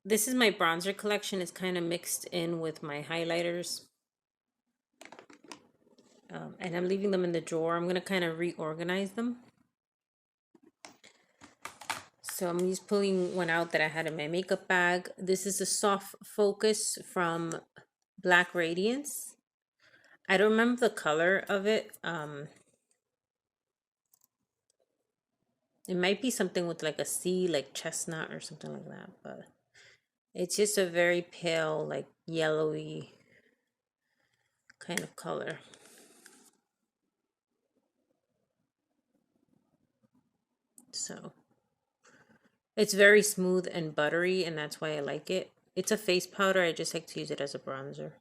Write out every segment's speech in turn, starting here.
This is my bronzer collection. It's kind of mixed in with my highlighters. And I'm leaving them in the drawer. I'm going to kind of reorganize them. So I'm just pulling one out that I had in my makeup bag. This is a soft focus from Black Radiance. I don't remember the color of it. It might be something with like a C, like chestnut or something like that. But it's just a very pale, like yellowy kind of color. So it's very smooth and buttery, and that's why I like it. It's a face powder. I just like to use it as a bronzer.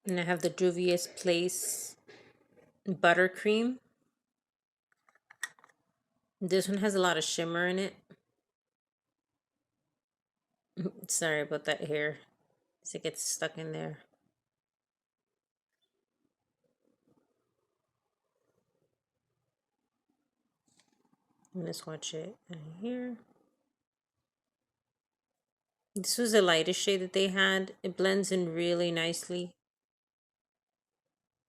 And I have the Juvia's Place Buttercream. This one has a lot of shimmer in it. Sorry about that hair. It gets stuck in there. I'm gonna swatch it in here. This was the lightest shade that they had. It blends in really nicely.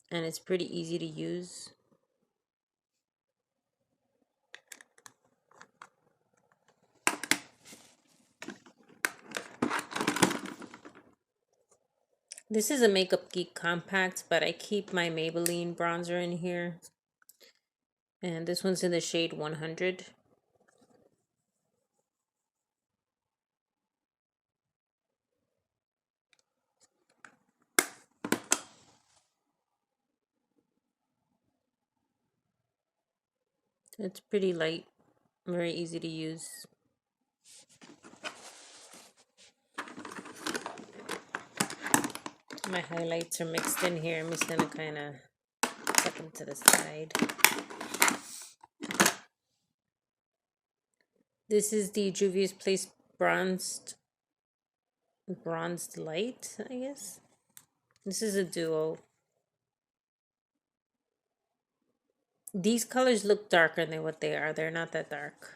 And it's pretty easy to use. This is a Makeup Geek Compact, but I keep my Maybelline bronzer in here. And this one's in the shade 100. It's pretty light, very easy to use. My highlights are mixed in here. I'm just gonna kind of set them to the side. This is the Juvia's Place bronzed light, I guess. This is a duo. These colors look darker than what they are. They're not that dark.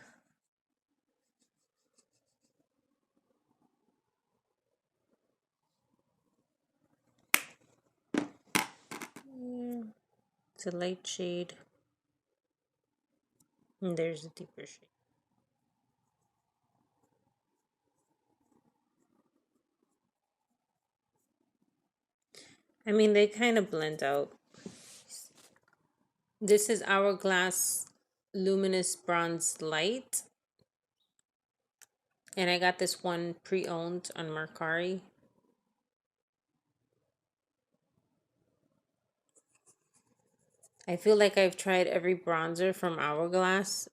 Yeah. It's a light shade. And there's a deeper shade. I mean, they kind of blend out. This is Hourglass Luminous Bronze Light. And I got this one pre-owned on Mercari. I feel like I've tried every bronzer from Hourglass.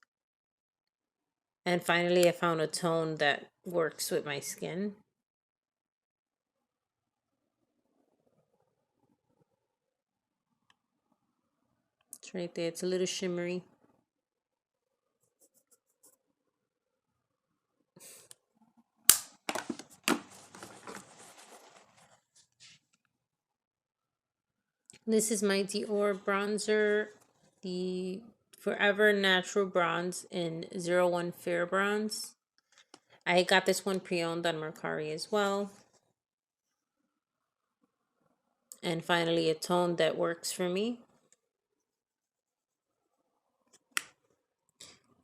And finally I found a tone that works with my skin. It's right there. It's a little shimmery. This is my Dior bronzer, the Forever Natural Bronze in 01 Fair Bronze. I got this one pre-owned on Mercari as well. And finally a tone that works for me.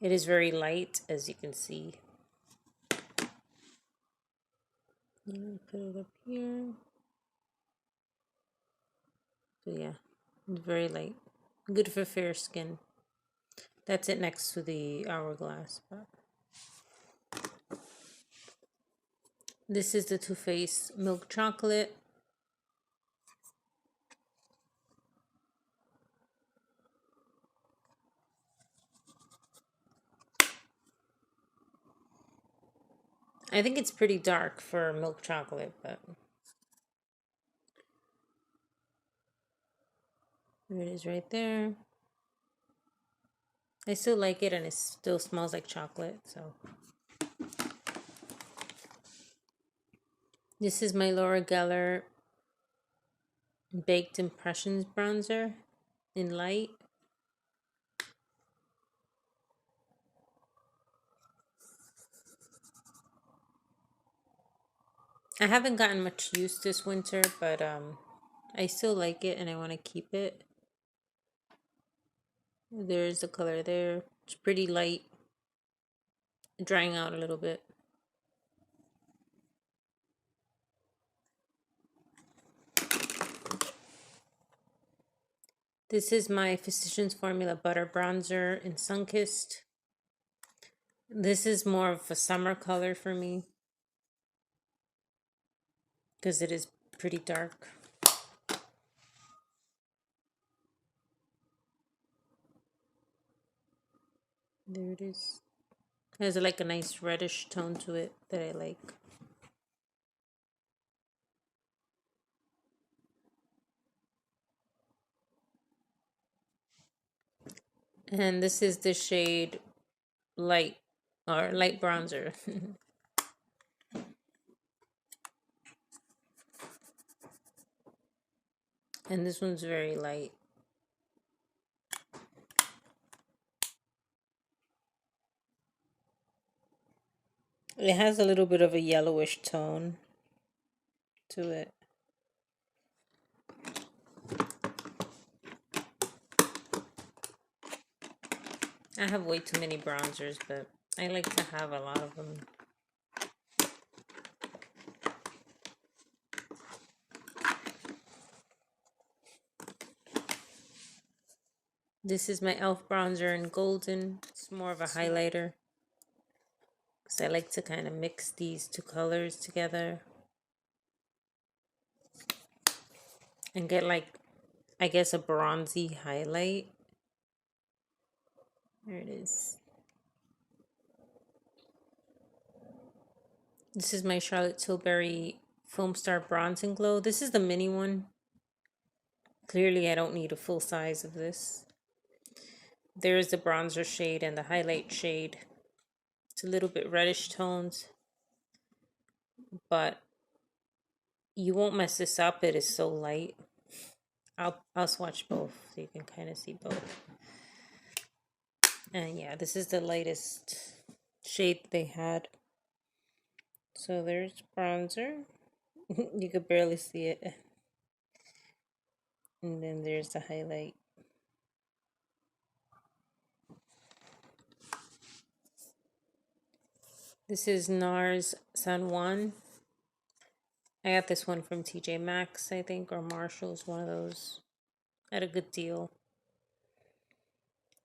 It is very light, as you can see. Put it up here. So yeah, it's very light. Good for fair skin. That's it next to the Hourglass. This is the Too Faced Milk Chocolate. I think it's pretty dark for milk chocolate, but there it is right there. I still like it, and it still smells like chocolate, so. This is my Laura Geller Baked Impressions bronzer in light. I haven't gotten much use this winter, but I still like it and I want to keep it. There's the color there. It's pretty light, drying out a little bit. This is my Physicians Formula Butter Bronzer in Sunkissed. This is more of a summer color for me because it is pretty dark. There it is. It has like a nice reddish tone to it that I like. And this is the shade light or light bronzer. And this one's very light. It has a little bit of a yellowish tone to it. I have way too many bronzers, but I like to have a lot of them. This is my e.l.f. bronzer in Golden. It's more of a highlighter because I like to kind of mix these two colors together and get like, I guess, a bronzy highlight. There it is. This is my Charlotte Tilbury Foam Star Bronze and Glow. This is the mini one. Clearly, I don't need a full size of this. There's the bronzer shade and the highlight shade. It's a little bit reddish tones, but you won't mess this up. It is so light. I'll swatch both so you can kind of see both. And yeah, this is the lightest shade they had. So there's bronzer. You could barely see it. And then there's the highlight. This is NARS San Juan. I got this one from TJ Maxx, I think, or Marshall's, one of those. At a good deal.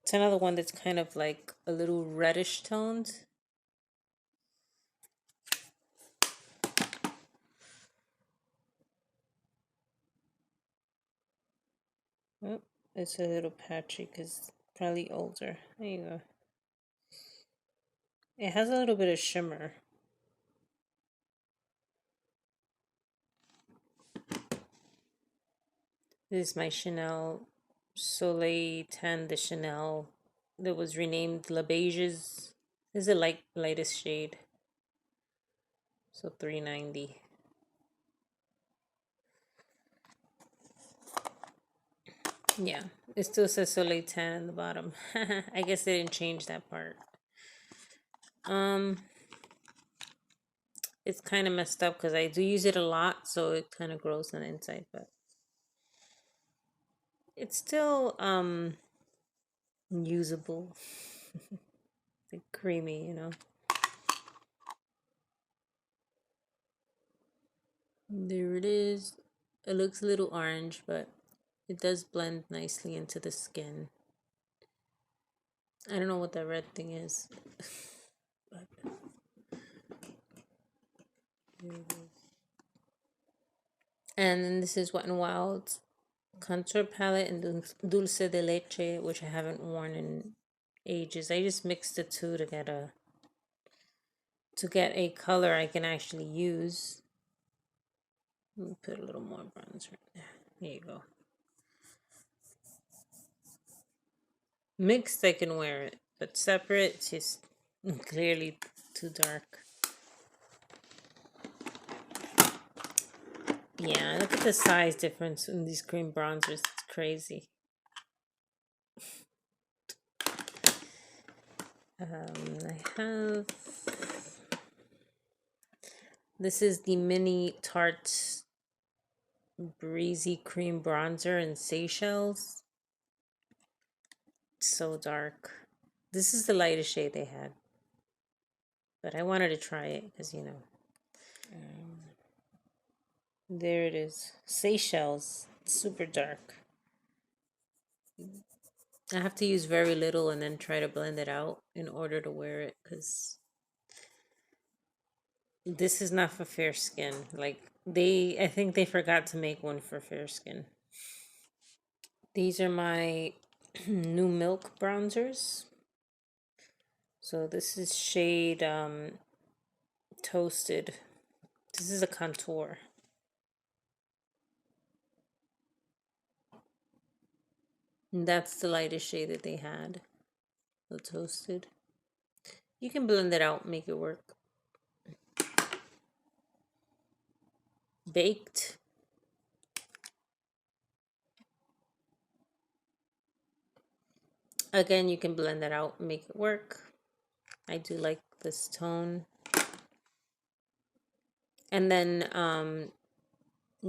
It's another one that's kind of like a little reddish toned. Oh, it's a little patchy because probably older. There you go. It has a little bit of shimmer. This is my Chanel Soleil Tan de Chanel that was renamed La Beiges. This is the lightest shade. So $3.90. Yeah, it still says Soleil Tan in the bottom. I guess they didn't change that part. It's kind of messed up because I do use it a lot, so it kind of grows on the inside, but it's still usable. Like creamy, you know. There it is. It looks a little orange, but it does blend nicely into the skin. I don't know what that red thing is. But here it is. And then this is Wet n Wild's contour palette in Dulce de Leche, which I haven't worn in ages. I just mixed the two to get a color I can actually use. Let me put a little more bronzer in there. There you go. Mixed, I can wear it, but separate, it's just clearly too dark. Yeah, look at the size difference in these cream bronzers. It's crazy. I have This is the Mini Tarte Breezy Cream Bronzer in Seychelles. So dark. This is the lightest shade they had. But I wanted to try it because, you know. There it is. Seychelles. Super dark. I have to use very little and then try to blend it out in order to wear it because this is not for fair skin. Like, I think they forgot to make one for fair skin. These are my new milk bronzers. So this is shade Toasted. This is a contour. And that's the lightest shade that they had. The Toasted. You can blend it out, make it work. Baked. Again, you can blend that out, make it work. I do like this tone. And then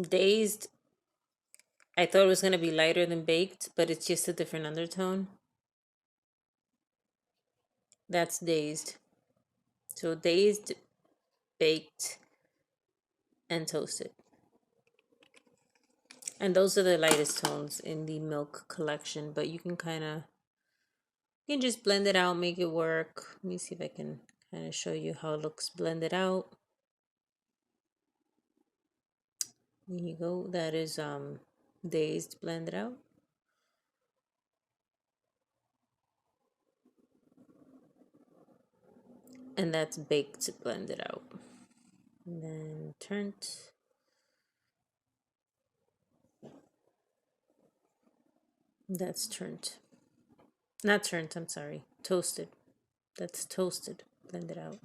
Dazed, I thought it was going to be lighter than Baked, but it's just a different undertone. That's Dazed. So Dazed, Baked, and Toasted. And those are the lightest tones in the Milk collection, but you can just blend it out, make it work. Let me see if I can kind of show you how it looks blended out. There you go. That is Dazed blended out. And that's Baked blended out. And then Turnt. That's Turnt. Not Turnt, I'm sorry. Toasted. That's Toasted blended out.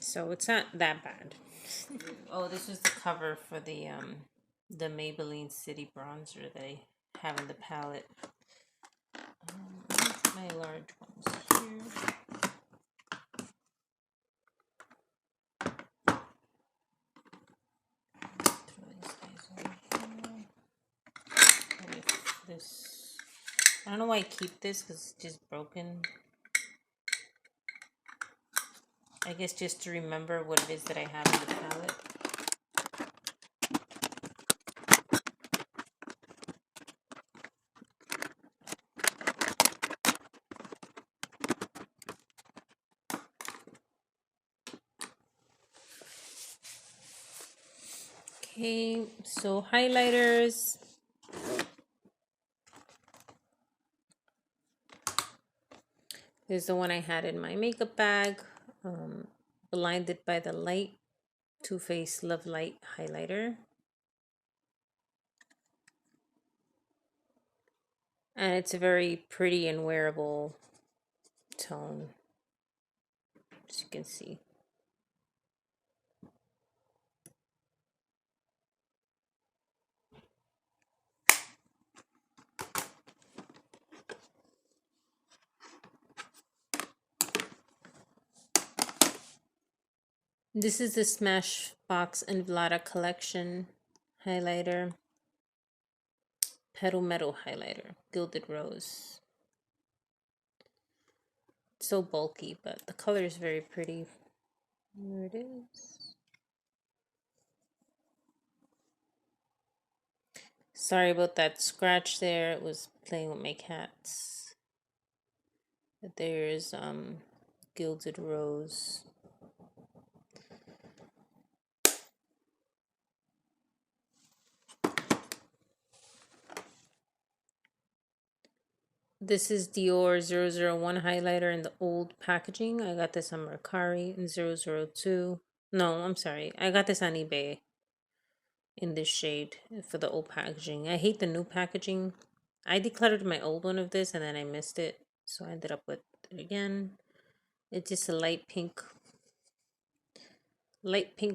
So it's not that bad. Oh, this was the cover for the Maybelline City Bronzer that I have in the palette. My large ones here. This, I don't know why I keep this because it's just broken. I guess just to remember what it is that I have in the palette. Okay, so highlighters. Here's the one I had in my makeup bag. Blinded by the Light Too Faced Love Light highlighter. And it's a very pretty and wearable tone, as you can see. This is the Smashbox and Vlada collection highlighter. Petal Metal highlighter, Gilded Rose. It's so bulky, but the color is very pretty. There it is. Sorry about that scratch there. It was playing with my cats. But there's Gilded Rose. This is Dior 001 highlighter in the old packaging. I got this on Mercari in 002. No, I'm sorry. I got this on eBay in this shade for the old packaging. I hate the new packaging. I decluttered my old one of this and then I missed it. So I ended up with it again. It's just a light pink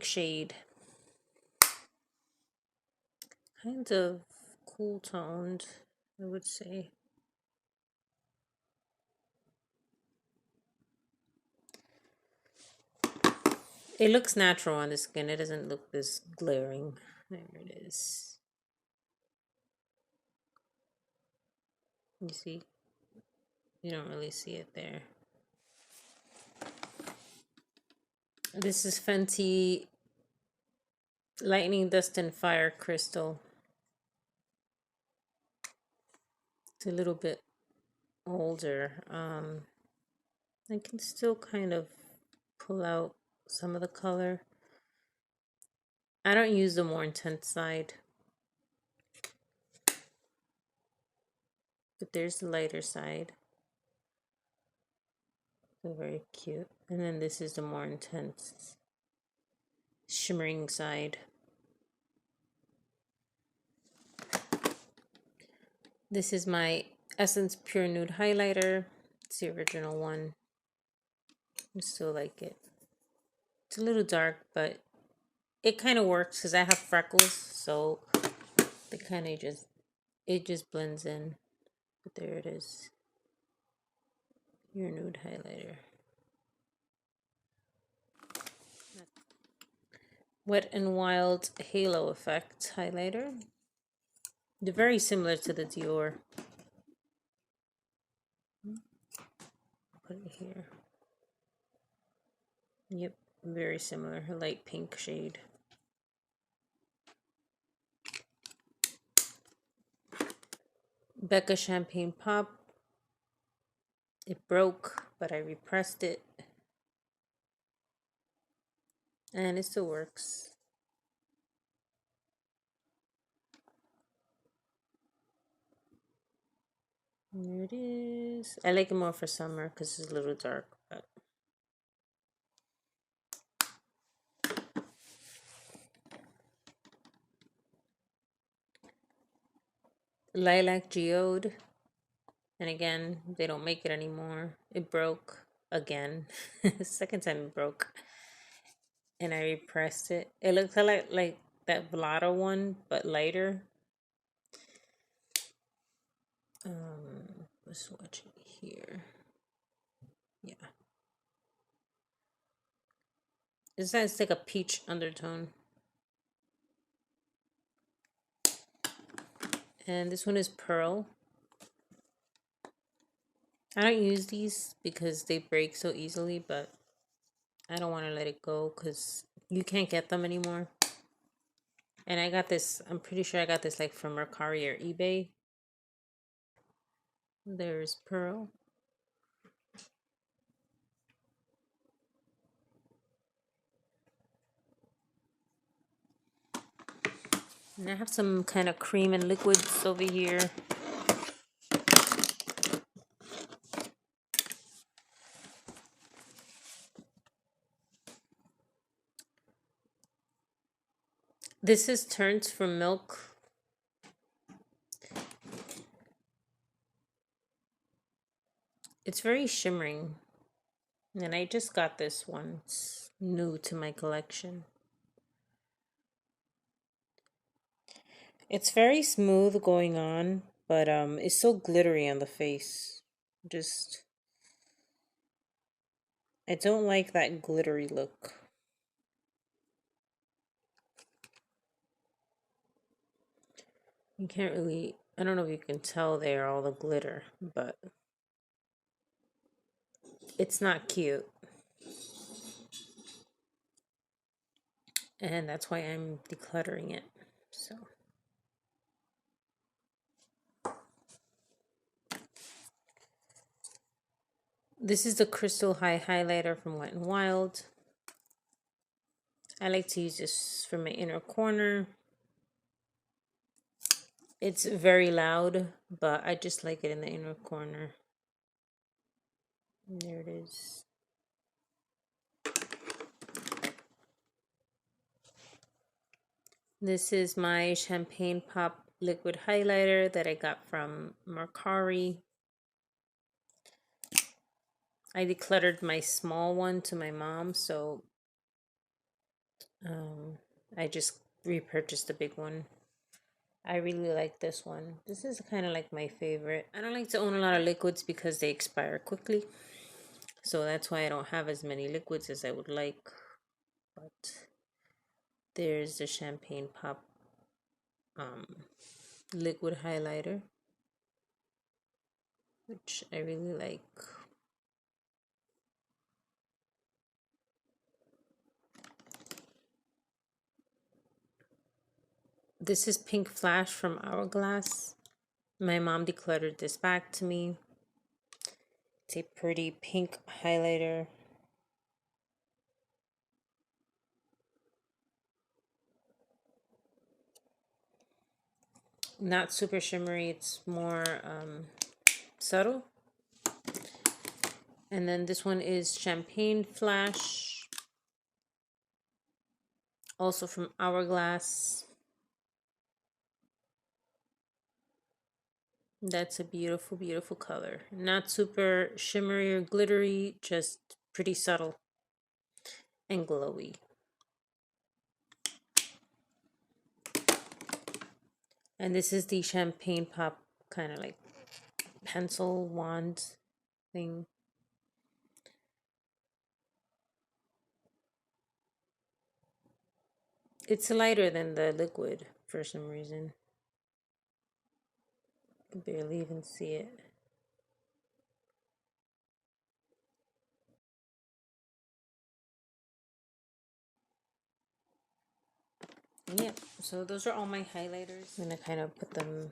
shade. Kind of cool toned, I would say. It looks natural on the skin. It doesn't look this glaring. There it is. You see? You don't really see it there. This is Fenty Lightning Dust and Fire Crystal. It's a little bit older. I can still kind of pull out some of the color. I don't use the more intense side, but there's the lighter side. So very cute. And then this is the more intense shimmering side. This is my Essence Pure Nude Highlighter. It's the original one. I still like it. It's a little dark, but it kind of works because I have freckles, so it kind of just blends in. But there it is. Pure Nude Highlighter. Wet n Wild Halo Effect Highlighter. They're very similar to the Dior. Put it here. Yep, very similar. A light pink shade. Becca Champagne Pop. It broke, but I repressed it. And it still works. There it is. I like it more for summer because it's a little dark, but Lilac Geode. And again, they don't make it anymore. It broke again. Second time it broke. And I repressed it. It looks like that Vlada one, but lighter. Let's watch it here. Yeah. It's like a peach undertone. And this one is Pearl. I don't use these because they break so easily, but I don't want to let it go because you can't get them anymore. And I got this, I'm pretty sure I got this like from Mercari or eBay. There's Pearl. And I have some kind of cream and liquids over here. This is Turns from Milk. It's very shimmering. And I just got this one. It's new to my collection. It's very smooth going on, but it's so glittery on the face. Just I don't like that glittery look. You can't really, I don't know if you can tell there all the glitter, but it's not cute. And that's why I'm decluttering it. So this is the Crystal High Highlighter from Wet n Wild. I like to use this for my inner corner. It's very loud, but I just like it in the inner corner. And there it is. This is my Champagne Pop liquid highlighter that I got from Mercari. I decluttered my small one to my mom, so I just repurchased the big one. I really like this one. This is kind of like my favorite. I don't like to own a lot of liquids because they expire quickly. So that's why I don't have as many liquids as I would like. but there's the Champagne Pop liquid highlighter, which I really like. This is Pink Flash from Hourglass. My mom decluttered this back to me. It's a pretty pink highlighter. Not super shimmery, it's more subtle. And then this one is Champagne Flash, also from Hourglass. That's a beautiful, beautiful color. Not super shimmery or glittery, just pretty subtle and glowy. And this is the Champagne Pop kind of like pencil wand thing. It's lighter than the liquid for some reason. I can barely even see it. Yeah, so those are all my highlighters. I'm gonna kind of put them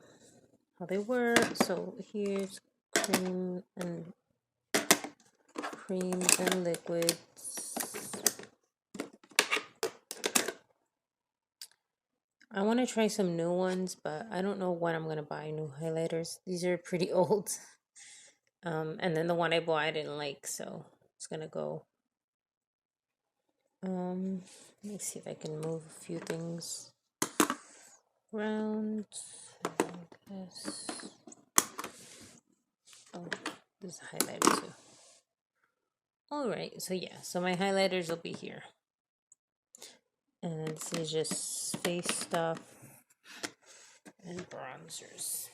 how they were. So here's creams and liquids. I want to try some new ones, but I don't know when I'm gonna buy new highlighters. These are pretty old. And then the one I bought I didn't like, so it's gonna go. Let me see if I can move a few things around. Yes. Oh, this is a highlighter too. Alright, so yeah, so my highlighters will be here. And this is just face stuff and bronzers.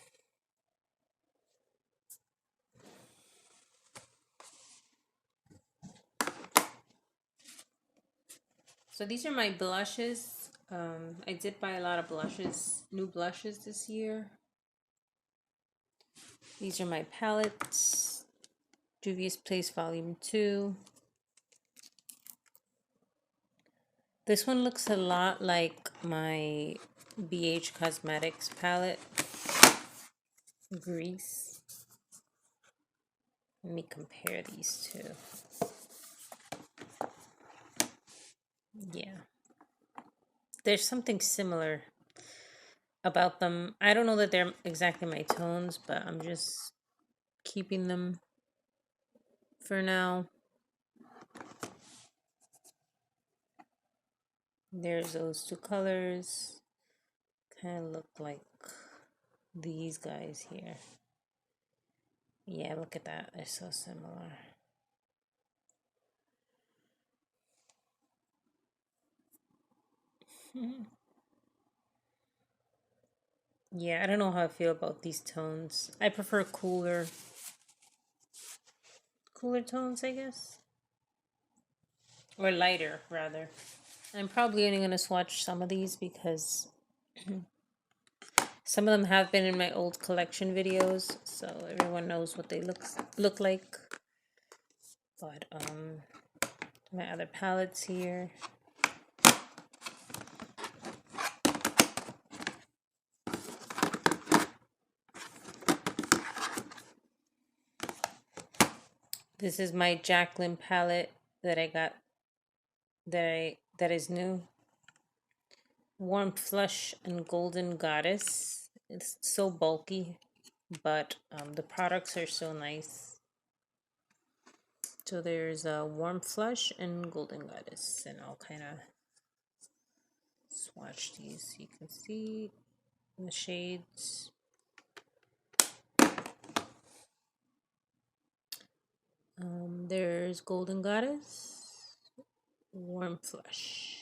So these are my blushes. I did buy a lot of blushes, new blushes this year. These are my palettes. Juvia's Place Volume 2. This one looks a lot like my BH Cosmetics palette. Grease. Let me compare these two. Yeah. There's something similar about them. I don't know that they're exactly my tones, but I'm just keeping them for now. There's those two colors. Kind of look like these guys here. Yeah, look at that. They're so similar. Yeah, I don't know how I feel about these tones. I prefer cooler tones, I guess. Or lighter, rather. I'm probably only going to swatch some of these because some of them have been in my old collection videos, so everyone knows what they look like. But my other palettes here. This is my Jaclyn palette that I got that is new. Warm Flush and Golden Goddess. It's so bulky, but the products are so nice. So there's a Warm Flush and Golden Goddess, and I'll kind of swatch these so you can see the shades. There's Golden Goddess, Warm Flush.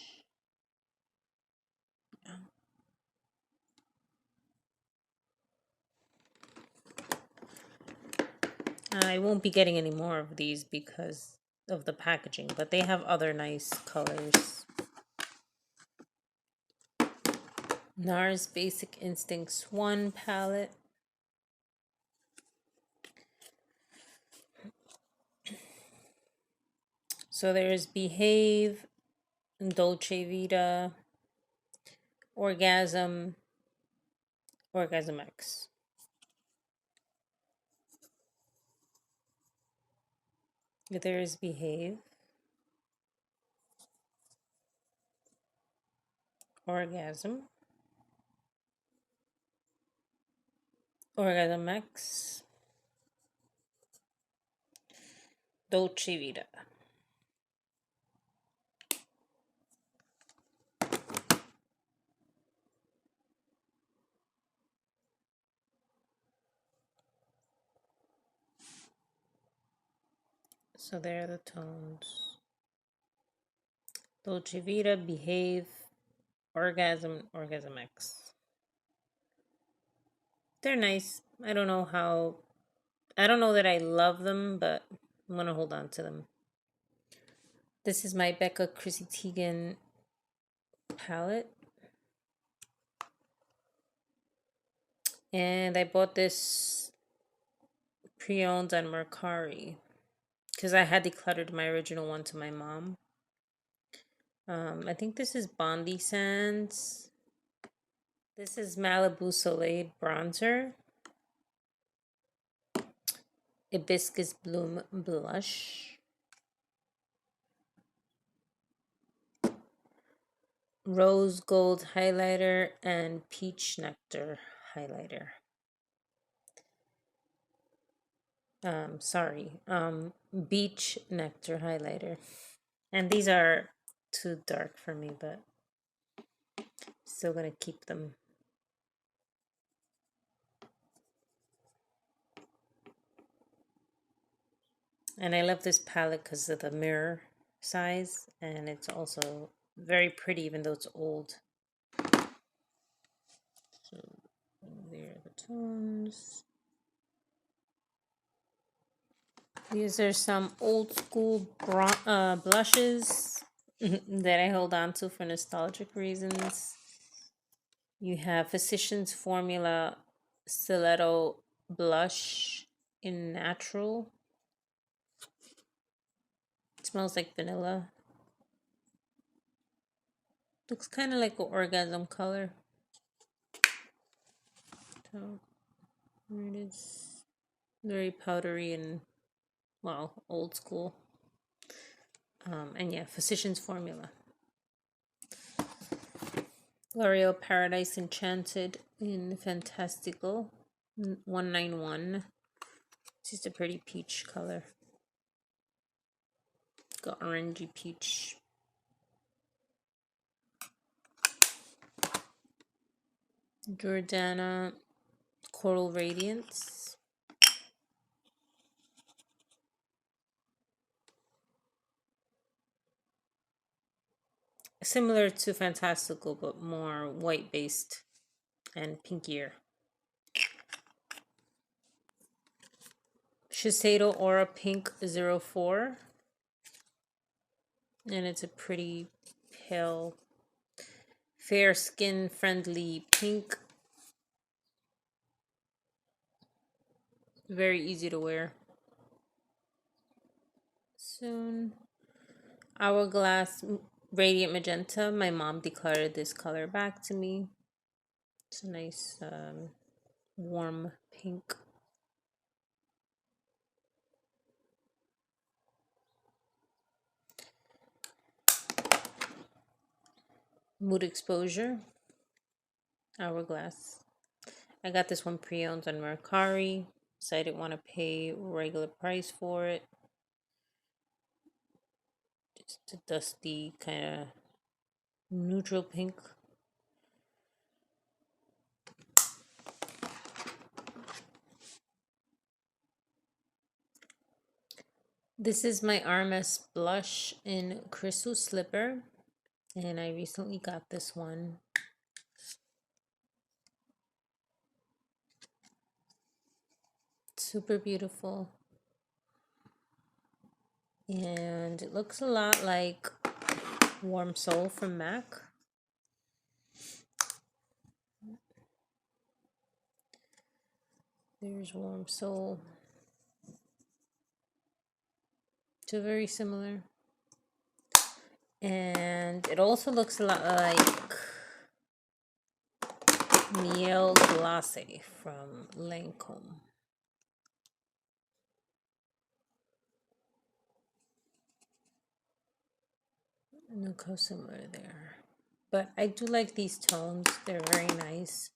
I won't be getting any more of these because of the packaging, but they have other nice colors. NARS Basic Instincts 1 palette. So there's Behave, Dolce Vita, Orgasm, Orgasm X. There's Behave, Orgasm, Orgasm X, Dolce Vita. So there are the tones. Dolce Vita, Behave, Orgasm, Orgasm X. They're nice. I don't know that I love them, but I'm going to hold on to them. This is my Becca Chrissy Teigen palette. And I bought this pre-owned on Mercari because I had decluttered my original one to my mom. I think this is Bondi Sands. This is Malibu Soleil Bronzer. Hibiscus Bloom Blush. Rose Gold Highlighter and Peach Nectar Highlighter. Beach Nectar Highlighter. And these are too dark for me, but still gonna keep them. And I love this palette because of the mirror size, and it's also very pretty even though it's old. So there are the tones. These are some old school blushes that I hold on to for nostalgic reasons. You have Physicians Formula Stiletto Blush in Natural. It smells like vanilla. Looks kind of like an orgasm color. So there it is. Very powdery and, well, old school. And yeah, Physicians Formula. L'Oreal Paradise Enchanted in Fantastical 191. It's just a pretty peach color. Got orangey peach. Jordana Coral Radiance. Similar to Fantastical, but more white based and pinkier. Shiseido Aura Pink 04. And it's a pretty pale, fair skin friendly pink. Very easy to wear. Soon. Hourglass Radiant Magenta. My mom declared this color back to me. It's a nice warm pink. Mood Exposure. Hourglass. I got this one pre-owned on Mercari, so I didn't want to pay regular price for it. Just a dusty kind of neutral pink. This is my Armas blush in Crystal Slipper, and I recently got this one. Super beautiful. And it looks a lot like Warm Soul from MAC. There's Warm Soul. So very similar. And it also looks a lot like Miel Glace from Lancome. Look how similar they are. But I do like these tones. They're very nice.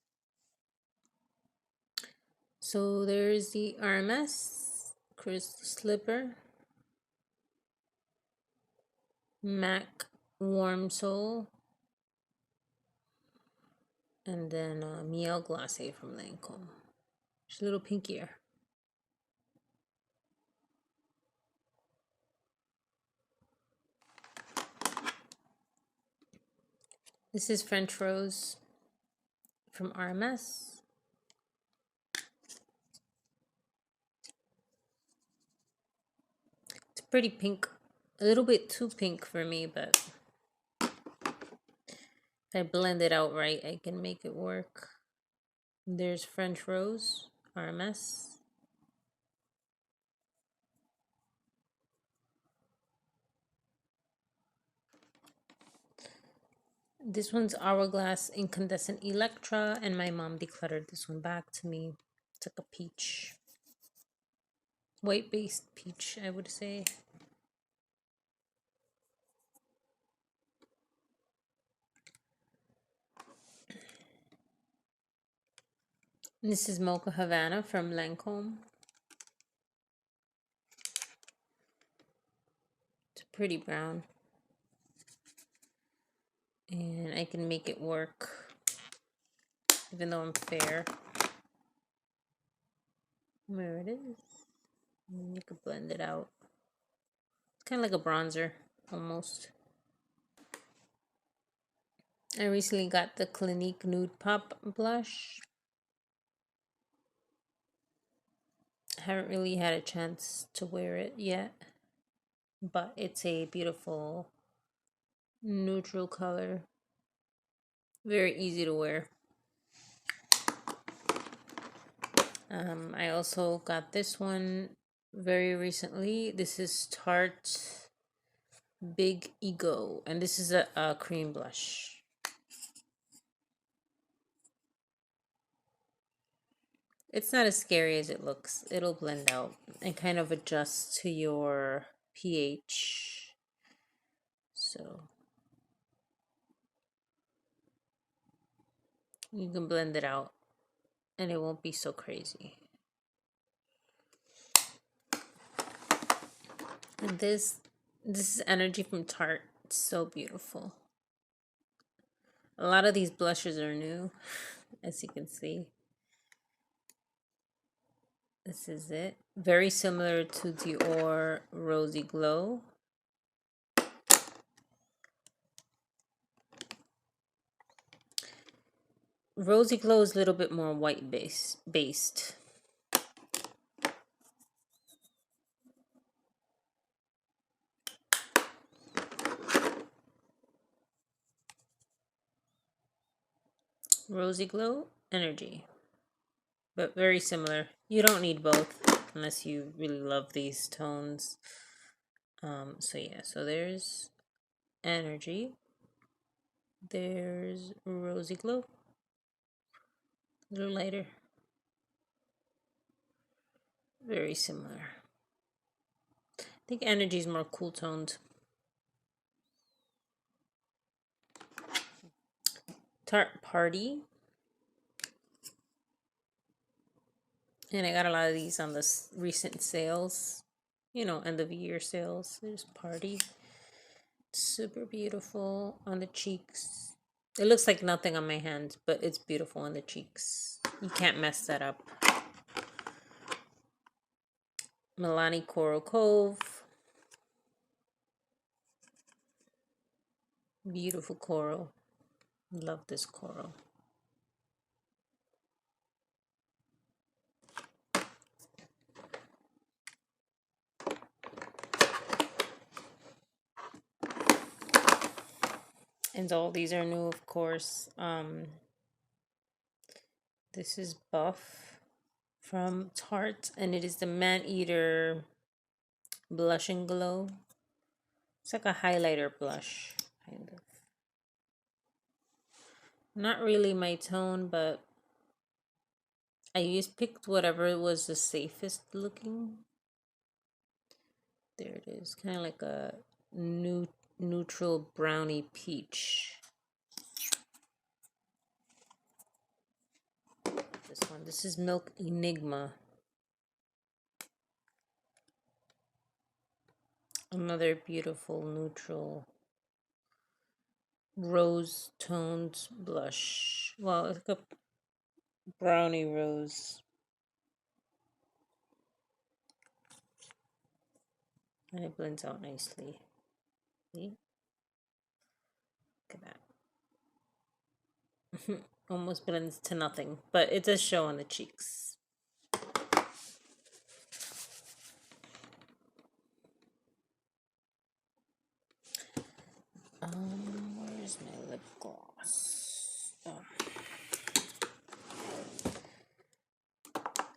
So there's the RMS Crystal Slipper, MAC Warm Soul, and then Miel Glace from Lancome. She's a little pinkier. This is French Rose from RMS. It's pretty pink. A little bit too pink for me, but if I blend it out right, I can make it work. There's French Rose, RMS. This one's Hourglass Incandescent Electra, and my mom decluttered this one back to me. It's like a peach. White-based peach, I would say. And this is Mocha Havana from Lancome. It's a pretty brown. And I can make it work, even though I'm fair. There it is. And you can blend it out. It's kind of like a bronzer, almost. I recently got the Clinique Nude Pop blush. I haven't really had a chance to wear it yet, but it's a beautiful neutral color. Very easy to wear. I also got this one very recently. This is Tarte Big Ego, and this is a cream blush. It's not as scary as it looks. It'll blend out and kind of adjust to your pH. So you can blend it out and it won't be so crazy. And this is Energy from Tarte. It's so beautiful. A lot of these blushes are new, as you can see. This is it. Very similar to Dior Rosy Glow. Rosy Glow is a little bit more white based. Rosy Glow, Energy. But very similar. You don't need both unless you really love these tones. So yeah, so there's Energy. There's Rosy Glow. A little lighter. Very similar. I think Energy is more cool toned. Tarte Party. And I got a lot of these on the recent sales. You know, end of year sales. There's Party. Super beautiful on the cheeks. It looks like nothing on my hand, but it's beautiful on the cheeks. You can't mess that up. Milani Coral Cove. Beautiful coral. Love this coral. And all these are new, of course. This is Buff from Tarte, and it is the Man Eater Blush and Glow. It's like a highlighter blush, kind of. Not really my tone, but I just picked whatever was the safest looking. There it is, kind of like a neutral brownie peach. This is Milk Enigma. Another beautiful neutral rose toned blush. Well, it's like a brownie rose. And it blends out nicely. See? Look at that. Almost blends to nothing, but it does show on the cheeks. Where's my lip gloss? Oh.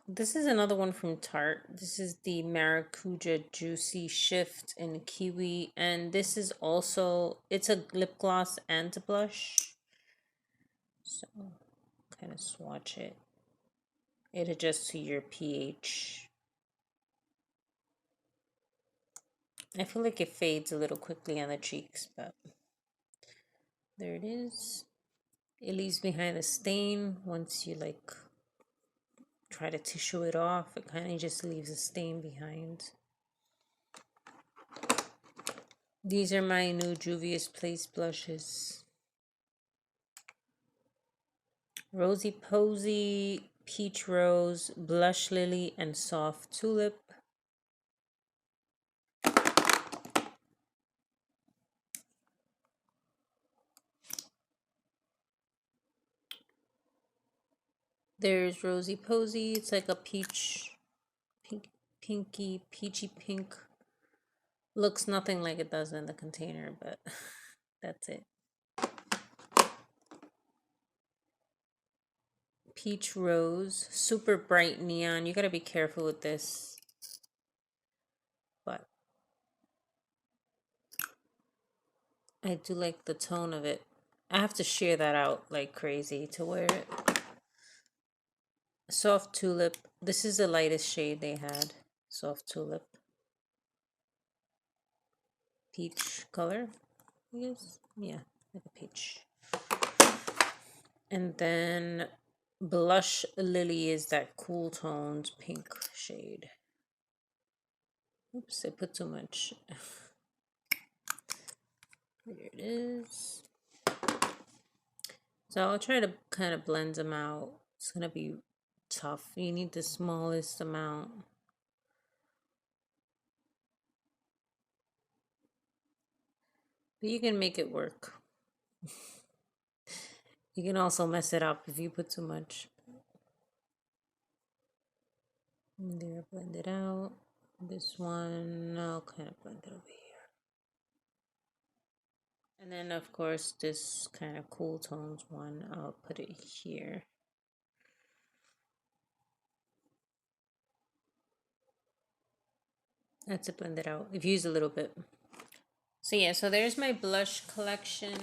This is another one from Tarte. This is the Maracuja Juicy Shift in Kiwi. And this is also, it's a lip gloss and a blush. So, kind of swatch it. It adjusts to your pH. I feel like it fades a little quickly on the cheeks, but there it is. It leaves behind a stain once you like try to tissue it off. It kind of just leaves a stain behind. These are my new Juvia's Place blushes. Rosy Posy, Peach Rose, Blush Lily, and Soft Tulip. There's Rosy Posy. It's like a peachy pink. Looks nothing like it does in the container, but that's it. Peach Rose, super bright neon. You gotta be careful with this. But I do like the tone of it. I have to shear that out like crazy to wear it. Soft Tulip. This is the lightest shade they had. Soft Tulip. Peach color, I guess. Yeah, like a peach. And then Blush Lily is that cool toned pink shade. Oops, I put too much. There it is. So I'll try to kind of blend them out. It's gonna be tough. You need the smallest amount. But you can make it work. You can also mess it up if you put too much. And there, blend it out. This one, I'll kind of blend it over here. And then, of course, this kind of cool tones one, I'll put it here. That's to blend it out. I've used a little bit. So yeah, so there's my blush collection.